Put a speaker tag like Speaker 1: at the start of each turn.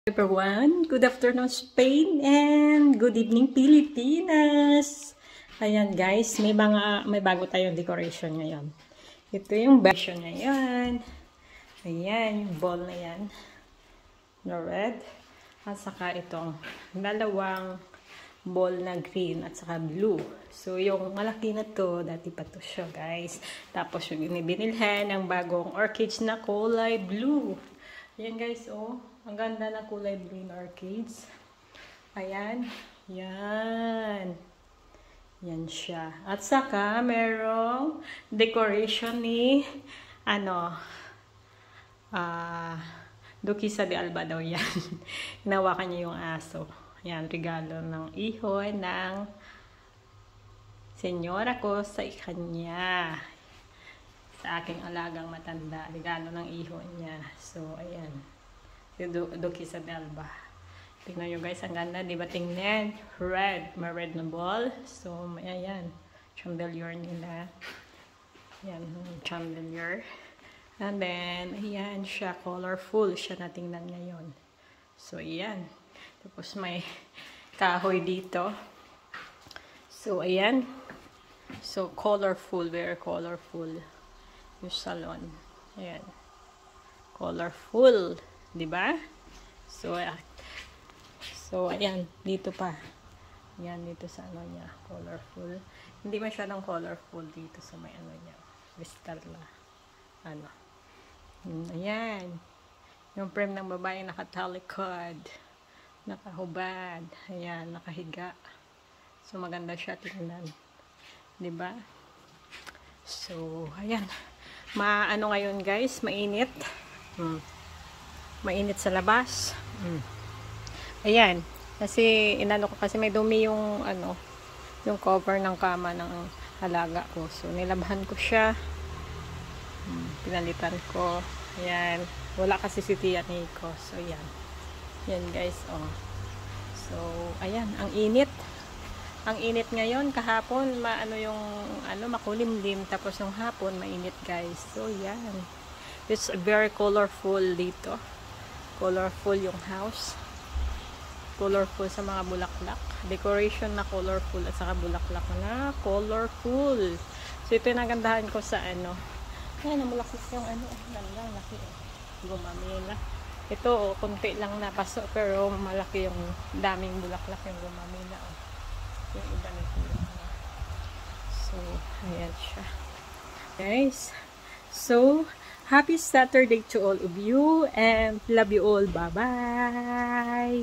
Speaker 1: Everyone, good afternoon Spain and good evening Pilipinas. Ayan guys, may bago tayong decoration ngayon. Ito yung version ngayon. Ayan, yung ball na yan. Na red. At saka itong dalawang ball na green at saka blue. So yung malaki na to, dati pa to siya guys. Tapos yung binilhan ng bagong orchids na kulay blue. Ayan guys, oh. Ang ganda ng kulay green orchids. Ayan. Yan. Yan siya. At saka, merong decoration ni, Duquesa de Alba daw yan. Hinawakan niya yung aso. Yan, regalo ng ihoy ng senyora ko sa kanya. Sa aking alagang matanda. Regalo ng ihoy niya. So, ayan. Duquesa de Alba. Tingnan nyo guys, ang ganda, di ba? Tingnan, red, may red na ball. So, ayan, chandelier nila. Ayan, chandelier. And then, ayan siya, colorful siya na tingnan ngayon. So, ayan. Tapos may kahoy dito. So, ayan. So, colorful, very colorful. Yung salon. Ayan. Colorful. Diba? So, ayan, dito pa. Ayan, dito sa ano niya, colorful. Hindi masyadong colorful dito sa may ano niya, Vistarla. Ano. Ayan. Yung frame ng babae nakatalikod. Nakahubad. Ayan, nakahiga. So, maganda siya tingnan. Diba? So, ayan. Ano ngayon guys, mainit. Mainit sa labas. Ayan. Kasi inano ko kasi may dumi yung yung cover ng kama ng alaga ko. So nilabhan ko siya. Pinalitan ko. Ayan. Wala kasi si Tia Nico. So ayan. Yan guys, oh. So ayan, ang init. Ang init ngayon, kahapon makulimlim, tapos nung hapon mainit guys. So yan. It's very colorful dito. Colorful yung house. Colorful sa mga bulaklak. Decoration na colorful at saka bulaklak na colorful. So ito yung nagandahan ko sa Ayan, namulaklak yung ganda, laki. Gumamila. Ito, konti lang napaso pero malaki yung daming bulaklak yung gumamila. Yung iba nito yung So, ayan siya. Guys, so, happy Saturday to all of you and love you all. Bye-bye!